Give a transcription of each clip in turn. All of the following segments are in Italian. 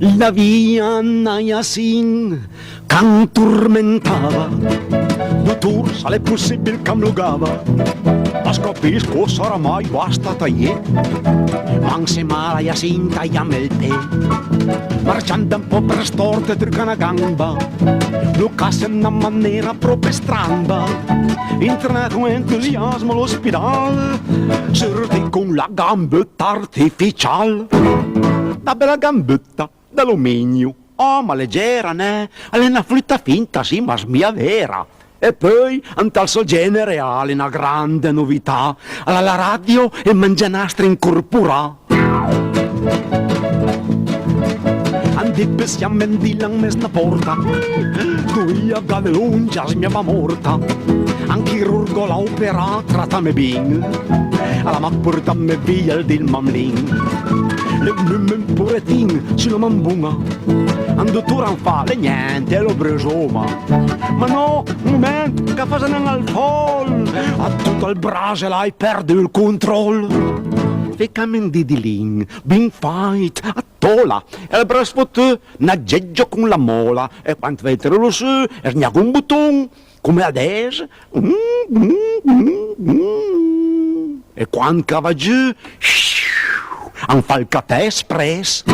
La via Nayasin can turmentava, dottor se l'è possibile che amlugava, ma scapisco sarà mai basta tagliare, ma se mala Yasin tagliamo il pe, marciando un po' per storte trucca una gamba, lo cassa in una maniera proprio strana, entra con entusiasmo all'ospedale, serve con la gambetta artificiale, la bella gambetta d'alluminio. Oh, ma leggera, né? È una frutta finta, sì, ma mia vera. E poi, un tal suo genere ha una grande novità. Alla radio e mangianastre incorpora. Andippe siamo in dilan mes na porta. Lui a gade lungia mia va morta. Un chirurgo l'ha opera, trattame bin. Alla ma portame via il dil mamlin. Le un puretin sulla mambunga. Un dottore non fa le niente, lo presoma. Ma no, un momento, che fa se al fol. A tutto il brase l'hai perdo il controllo. Fecame di lin, bin fight, a tola. E il brasfotte, naggeggio con la mola. E quando vedete lo su, e sgnago un button, come adesso. E quando cava giù, un falcatè espress.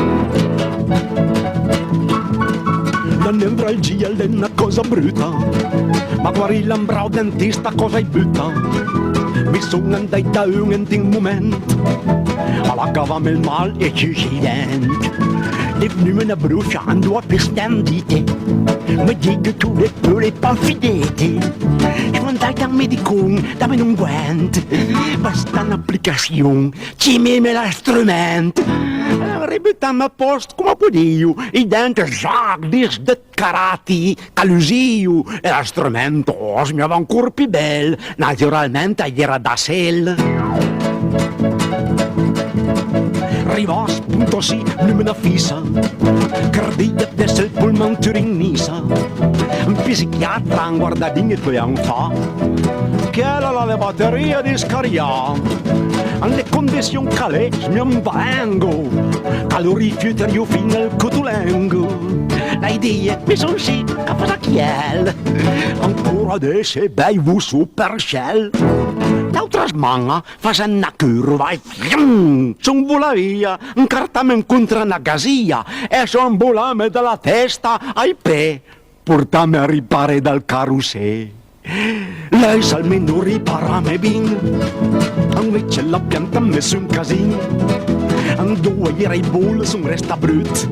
La nevralgia è una cosa brutta, ma guarì l'ambrao dentista cosa hai butta. Mi sono andato da un momento, alla cavame il mal e ci si denti. Le fnumene bruciando a pistendite, mi dico tu le pure panfidete. Sono andato al medicone, dammi un guanto, basta un'applicazione, ci mette l'strumento. Ributtami a posto come podio, i denti zac, disdeccarati, calusio, e lo strumento mi aveva ancora più bello, naturalmente era da sel. Arriva spunto sì, lumina fissa, cardia d'essere il polman turinisa, un psichiatra un guardadino e poi un fa, che era la batteria di scariare. Alle condizioni calè mi vengo, calorifiuto io fino al cotulengo. Le idee mi sono sì, a fare chiel, ancora adesso è bello super shell. L'altra smanga fa una curva e son vola via, un cartame incontra una gasia e son volame dalla testa ai pe, portami a ripare dal carusè. Lei sa almeno riparame bin, invece la pianta ha messo un casino, due ieri bull son resta brut,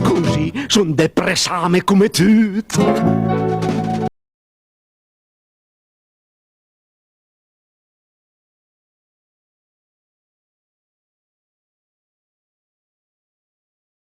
così son depressame come tutto.